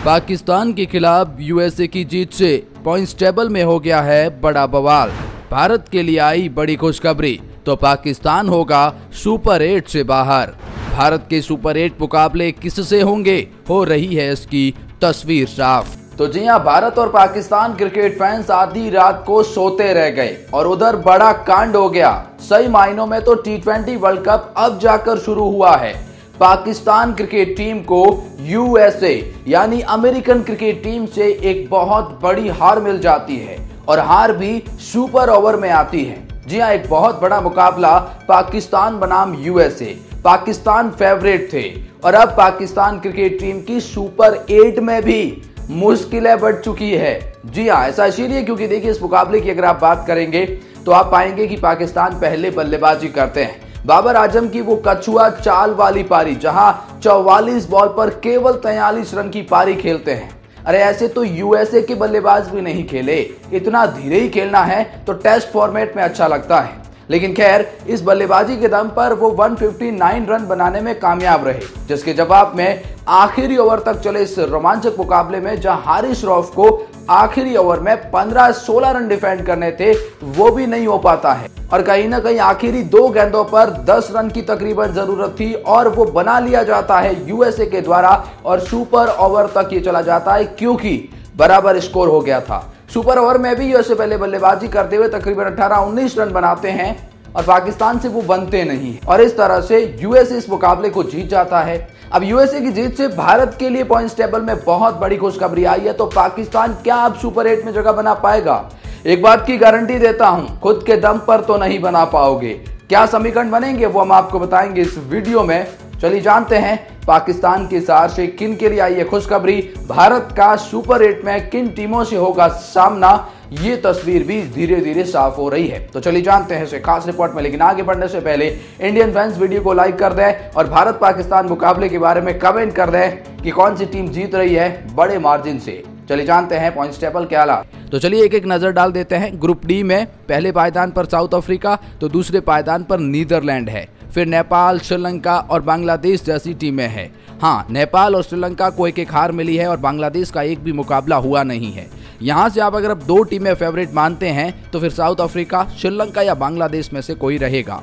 पाकिस्तान के खिलाफ यूएसए की जीत से पॉइंट्स टेबल में हो गया है बड़ा बवाल। भारत के लिए आई बड़ी खुशखबरी, तो पाकिस्तान होगा सुपर 8 से बाहर। भारत के सुपर 8 मुकाबले किससे होंगे, हो रही है इसकी तस्वीर साफ। तो जी हां, भारत और पाकिस्तान क्रिकेट फैंस आधी रात को सोते रह गए और उधर बड़ा कांड हो गया। सही मायनों में तो T20 वर्ल्ड कप अब जाकर शुरू हुआ है। पाकिस्तान क्रिकेट टीम को यूएसए यानी अमेरिकन क्रिकेट टीम से एक बहुत बड़ी हार मिल जाती है और हार भी सुपर ओवर में आती है। जी हां, एक बहुत बड़ा मुकाबला पाकिस्तान बनाम यूएसए। पाकिस्तान फेवरेट थे और अब पाकिस्तान क्रिकेट टीम की सुपर 8 में भी मुश्किलें बढ़ चुकी है। जी हां, ऐसा इसीलिए क्योंकि देखिए, इस मुकाबले की अगर आप बात करेंगे तो आप पाएंगे कि पाकिस्तान पहले बल्लेबाजी करते हैं। बाबर आजम की वो कछुआ चाल वाली पारी, जहां 44 बॉल पर केवल 43 रन की पारी खेलते हैं। अरे ऐसे तो यूएसए के बल्लेबाज भी नहीं खेले। इतना धीरे ही खेलना है तो टेस्ट फॉर्मेट में अच्छा लगता है, लेकिन खैर इस बल्लेबाजी के दम पर वो 159 रन बनाने में कामयाब रहे, जिसके जवाब में आखिरी ओवर तक चले इस रोमांचक मुकाबले में जहां हारिस रऊफ को आखिरी ओवर में 15-16 रन डिफेंड करने थे, वो भी नहीं हो पाता है। और कहीं ना कहीं आखिरी 2 गेंदों पर 10 रन की तकरीबन जरूरत थी और वो बना लिया जाता है यूएसए के द्वारा और सुपर ओवर तक ये चला जाता है, क्योंकि बराबर स्कोर हो गया था। सुपर ओवर में भी यूएसए पहले बल्लेबाजी करते हुए तकरीबन 18-19 रन बनाते हैं और पाकिस्तान से वो बनते नहीं और इस तरह से यूएसए इस मुकाबले को जीत जाता है। अब यूएसए की जीत से भारत के लिए पॉइंट्स टेबल में बहुत बड़ी खुशखबरी आई है। तो पाकिस्तान क्या अब सुपर 8 में जगह बना पाएगा? एक बात की गारंटी देता हूं, खुद के दम पर तो नहीं बना पाओगे। क्या समीकरण बनेंगे वो हम आपको बताएंगे इस वीडियो में। चलिए जानते हैं पाकिस्तान के सार से किन के लिए आई है खुशखबरी, भारत का सुपर 8 में किन टीमों से होगा सामना। ये तस्वीर भी धीरे धीरे साफ हो रही है। तो चलिए जानते हैं इसे खास रिपोर्ट में, लेकिन आगे बढ़ने से पहले इंडियन फैंस वीडियो को लाइक कर दें और भारत पाकिस्तान मुकाबले के बारे में कमेंट कर दें कि कौन सी टीम जीत रही है बड़े मार्जिन से। चलिए जानते हैं पॉइंट्स टेबल के हालात। तो चलिए एक एक नजर डाल देते हैं। ग्रुप डी में पहले पायदान पर साउथ अफ्रीका, तो दूसरे पायदान पर नीदरलैंड है। फिर नेपाल, श्रीलंका और बांग्लादेश जैसी टीमें हैं। हाँ, नेपाल और श्रीलंका को एक हार मिली है और बांग्लादेश का एक भी मुकाबला हुआ नहीं है। यहाँ से आप अगर अब 2 टीमें फेवरेट मानते हैं तो फिर साउथ अफ्रीका, श्रीलंका या बांग्लादेश में से कोई रहेगा।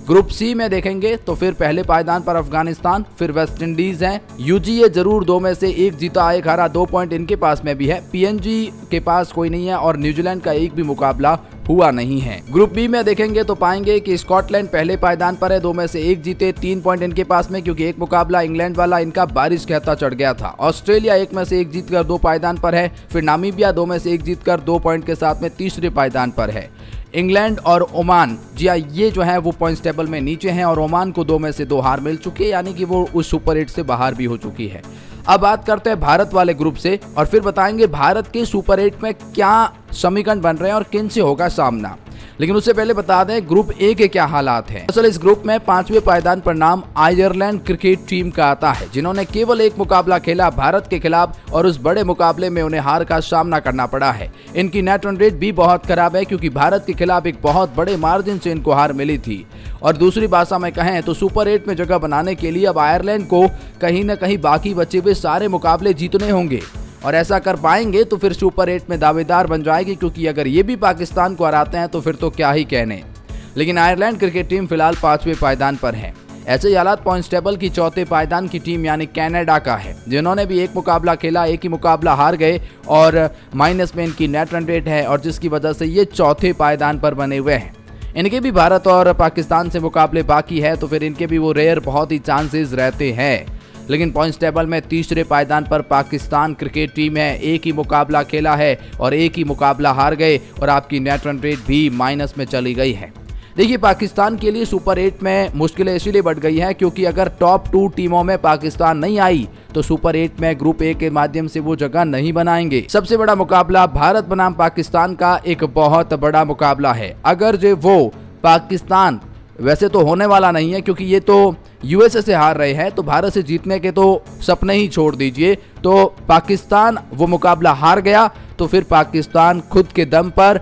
ग्रुप सी में देखेंगे तो फिर पहले पायदान पर अफगानिस्तान, फिर वेस्ट इंडीज है। यूजीए जरूर 2 में से 1 जीता 1 हारा, 2 पॉइंट इनके पास में भी है। पीएनजी के पास कोई नहीं है और न्यूजीलैंड का एक भी मुकाबला हुआ नहीं है। ग्रुप बी में देखेंगे तो पाएंगे कि स्कॉटलैंड पहले पायदान पर है, 2 में से 1 जीते, 3 पॉइंट इनके पास में, क्योंकि एक मुकाबला इंग्लैंड वाला इनका बारिश कहता चढ़ गया था। ऑस्ट्रेलिया 1 में से 1 जीतकर 2 पायदान पर है। फिर नामीबिया 2 में से 1 जीतकर 2 पॉइंट के साथ में तीसरे पायदान पर है। इंग्लैंड और ओमान, जी हाँ, ये जो है वो पॉइंट्स टेबल में नीचे हैं और ओमान को 2 में से 2 हार मिल चुकी है, यानी कि वो उस सुपर 8 से बाहर भी हो चुकी है। अब बात करते हैं भारत वाले ग्रुप से और फिर बताएंगे भारत के सुपर 8 में क्या समीकरण बन रहे हैं और किन से होगा सामना। लेकिन उससे पहले बता दें ग्रुप ए के क्या हालात हैं। असल इस ग्रुप में 5वें पायदान पर नाम आयरलैंड क्रिकेट टीम का आता है, जिन्होंने केवल 1 मुकाबला खेला भारत के खिलाफ और उस बड़े मुकाबले में उन्हें हार का सामना करना पड़ा है। इनकी नेट रन रेट भी बहुत खराब है, क्योंकि भारत के खिलाफ एक बहुत बड़े मार्जिन से इनको हार मिली थी। और दूसरी भाषा में कहें तो सुपर 8 में जगह बनाने के लिए अब आयरलैंड को कहीं ना कहीं बाकी बचे हुए सारे मुकाबले जीतने होंगे और ऐसा कर पाएंगे तो फिर सुपर 8 में दावेदार बन जाएगी, क्योंकि अगर ये भी पाकिस्तान को हराते हैं तो फिर तो क्या ही कहने। लेकिन आयरलैंड क्रिकेट टीम फिलहाल 5वें पायदान पर है। ऐसे ही हालात पॉइंट्स टेबल की 4थे पायदान की टीम यानी कनाडा का है, जिन्होंने भी 1 मुकाबला खेला, 1 ही मुकाबला हार गए और माइनस में इनकी नेट रन रेट है और जिसकी वजह से ये 4थे पायदान पर बने हुए हैं। इनके भी भारत और पाकिस्तान से मुकाबले बाकी है, तो फिर इनके भी वो रेयर बहुत ही चांसेस रहते हैं। लेकिन पॉइंट्स टेबल में तीसरे पायदान पर पाकिस्तान क्रिकेट टीम है। 1 ही मुकाबला खेला है और 1 ही मुकाबला हार गए और आपकी नेट रन रेट भी माइनस में चली गई है। देखिए, पाकिस्तान के लिए सुपर 8 में मुश्किलें इसलिए बढ़ गई हैं क्योंकि अगर टॉप 2 टीमों में पाकिस्तान नहीं आई तो सुपर 8 में ग्रुप ए के माध्यम से वो जगह नहीं बनाएंगे। सबसे बड़ा मुकाबला भारत बनाम पाकिस्तान का एक बहुत बड़ा मुकाबला है। अगर जो वो पाकिस्तान, वैसे तो होने वाला नहीं है क्योंकि ये तो यूएसए से हार रहे हैं, तो भारत से जीतने के तो सपने ही छोड़ दीजिए। तो पाकिस्तान वो मुकाबला हार गया तो फिर पाकिस्तान खुद के दम पर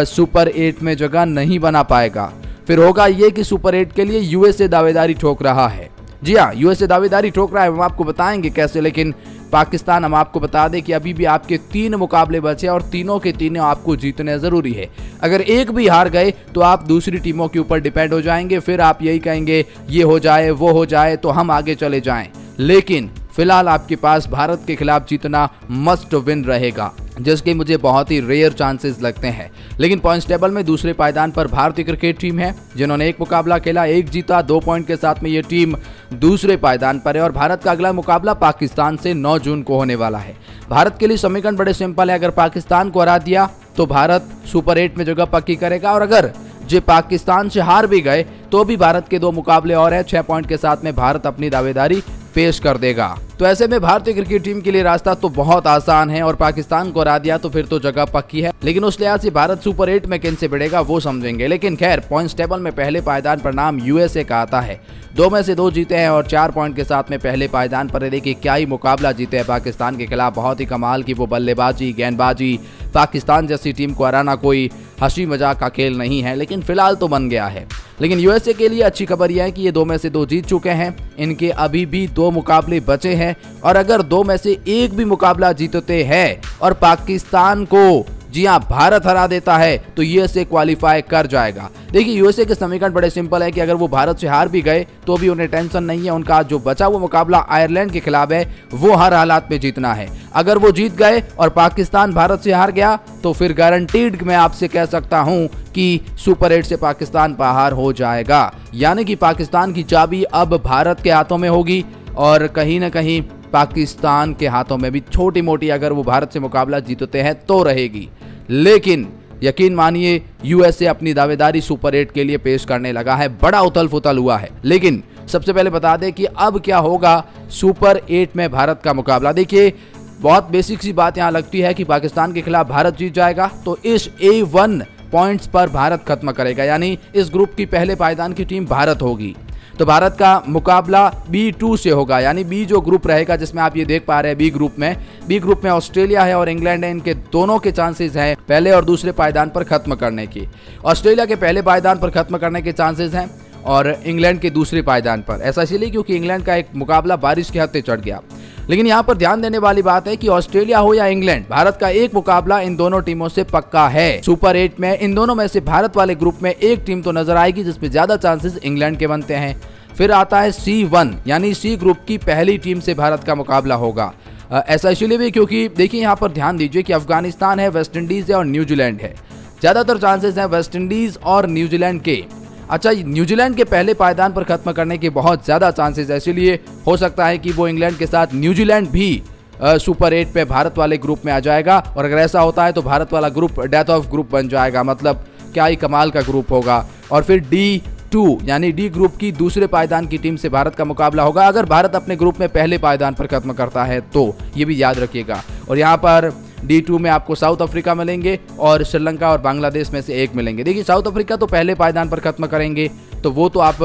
सुपर 8 में जगह नहीं बना पाएगा। फिर होगा ये कि सुपर 8 के लिए यूएसए दावेदारी ठोक रहा है। जी हाँ, यूएसए दावेदारी ठोक रहा है, हम आपको बताएंगे कैसे। लेकिन पाकिस्तान, हम आपको बता दें कि अभी भी आपके 3 मुकाबले बचे और तीनों के तीनों आपको जीतने जरूरी है। अगर एक भी हार गए तो आप दूसरी टीमों के ऊपर डिपेंड हो जाएंगे, फिर आप यही कहेंगे ये हो जाए वो हो जाए तो हम आगे चले जाएं। लेकिन फिलहाल आपके पास भारत के खिलाफ जीतना मस्ट विन रहेगा, जिसके मुझे बहुत ही रेयर चांसेस लगते हैं। लेकिन पॉइंट्स टेबल में दूसरे पायदान पर भारतीय क्रिकेट टीम है, जिन्होंने एक मुकाबला खेला, 1 जीता, 2 पॉइंट के साथ में ये टीम दूसरे पायदान पर है। और भारत का अगला मुकाबला पाकिस्तान से 9 जून को होने वाला है। भारत के लिए समीकरण बड़े सिंपल है, अगर पाकिस्तान को हरा दिया तो भारत सुपर 8 में जगह पक्की करेगा, और अगर जो पाकिस्तान से हार भी गए तो भी भारत के 2 मुकाबले और है, 6 पॉइंट के साथ में भारत अपनी दावेदारी पेश कर देगा। तो ऐसे में भारतीय क्रिकेट टीम के लिए रास्ता तो बहुत आसान है, और पाकिस्तान को हरा दिया तो फिर तो जगह पक्की है। लेकिन उस लिहाज से भारत सुपर 8 में किन से भिड़ेगा वो समझेंगे। लेकिन खैर, पॉइंट्स टेबल में पहले पायदान पर नाम यूएसए का आता है। 2 में से 2 जीते हैं और 4 पॉइंट के साथ में पहले पायदान पर है। देखिए क्या ही मुकाबला जीते हैं पाकिस्तान के खिलाफ, बहुत ही कमाल की वो बल्लेबाजी, गेंदबाजी। पाकिस्तान जैसी टीम को हराना कोई हंसी मजाक का खेल नहीं है, लेकिन फिलहाल तो बन गया है। लेकिन यूएसए के लिए अच्छी खबर यह है कि ये 2 में से 2 जीत चुके हैं, इनके अभी भी 2 मुकाबले बचे हैं, और अगर 2 में से 1 भी मुकाबला जीतते हैं और पाकिस्तान को, जी हाँ, भारत हरा देता है तो यूएसए क्वालिफाई कर जाएगा। देखिए यूएसए के समीकरण बड़े सिंपल है कि अगर वो भारत से हार भी गए तो भी उन्हें टेंशन नहीं है, उनका जो बचा हुआ मुकाबला आयरलैंड के खिलाफ है वो हर हालात में जीतना है। अगर वो जीत गए और पाकिस्तान भारत से हार गया तो फिर गारंटीड मैं आपसे कह सकता हूं कि सुपर 8 से पाकिस्तान बाहर हो जाएगा। यानी कि पाकिस्तान की चाबी अब भारत के हाथों में होगी, और कहीं ना कहीं पाकिस्तान के हाथों में भी छोटी मोटी, अगर वो भारत से मुकाबला जीतते हैं तो रहेगी। लेकिन यकीन मानिए यूएसए अपनी दावेदारी सुपर 8 के लिए पेश करने लगा है। बड़ा उथल पुथल हुआ है। लेकिन सबसे पहले बता दें कि अब क्या होगा सुपर 8 में भारत का मुकाबला। देखिए बहुत बेसिक सी बात यहाँ लगती है कि पाकिस्तान के खिलाफ भारत जीत जाएगा तो इस A1 पॉइंट्स पर भारत खत्म करेगा, यानी इस ग्रुप की पहले पायदान की टीम भारत होगी। तो भारत का मुकाबला B2 से होगा, यानी बी जो ग्रुप रहेगा, जिसमें आप ये देख पा रहे हैं बी ग्रुप में ऑस्ट्रेलिया है और इंग्लैंड है। इनके दोनों के चांसेस हैं पहले और दूसरे पायदान पर खत्म करने की। ऑस्ट्रेलिया के पहले पायदान पर खत्म करने के चांसेस हैं और इंग्लैंड के दूसरे पायदान पर। ऐसा इसलिए क्योंकि इंग्लैंड का एक मुकाबला बारिश के हत्थे चढ़ गया। लेकिन यहाँ पर ध्यान देने वाली बात है कि ऑस्ट्रेलिया हो या इंग्लैंड, भारत का एक मुकाबला इन दोनों टीमों से पक्का है। सुपर 8 में इन दोनों में से भारत वाले ग्रुप में एक टीम तो नजर आएगी जिसमें ज्यादा चांसेस इंग्लैंड के बनते हैं। फिर आता है C1, यानी सी ग्रुप की पहली टीम से भारत का मुकाबला होगा। ऐसा इसलिए भी क्योंकि देखिए यहाँ पर ध्यान दीजिए कि अफगानिस्तान है, वेस्ट इंडीज है और न्यूजीलैंड है। ज्यादातर चांसेस हैं वेस्ट इंडीज और न्यूजीलैंड के। अच्छा, न्यूजीलैंड के पहले पायदान पर खत्म करने के बहुत ज्यादा चांसेस है, इसलिए हो सकता है कि वो इंग्लैंड के साथ न्यूजीलैंड भी सुपर 8 पे भारत वाले ग्रुप में आ जाएगा। और अगर ऐसा होता है तो भारत वाला ग्रुप डेथ ऑफ ग्रुप बन जाएगा, मतलब क्या ही कमाल का ग्रुप होगा। और फिर D2 यानी डी ग्रुप की दूसरे पायदान की टीम से भारत का मुकाबला होगा, अगर भारत अपने ग्रुप में पहले पायदान पर खत्म करता है तो, ये भी याद रखिएगा। और यहाँ पर D2 में आपको साउथ अफ्रीका मिलेंगे और श्रीलंका और बांग्लादेश में से एक मिलेंगे। देखिए साउथ अफ्रीका तो पहले पायदान पर खत्म करेंगे तो वो तो आप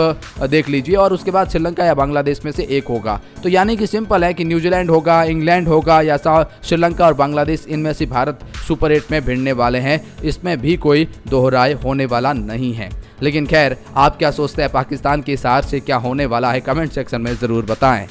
देख लीजिए, और उसके बाद श्रीलंका या बांग्लादेश में से एक होगा। तो यानी कि सिंपल है कि न्यूजीलैंड होगा, इंग्लैंड होगा या श्रीलंका और बांग्लादेश, इनमें से भारत सुपर 8 में भिड़ने वाले हैं। इसमें भी कोई दोहराए होने वाला नहीं है। लेकिन खैर, आप क्या सोचते हैं पाकिस्तान के इस हार से क्या होने वाला है, कमेंट सेक्शन में ज़रूर बताएं।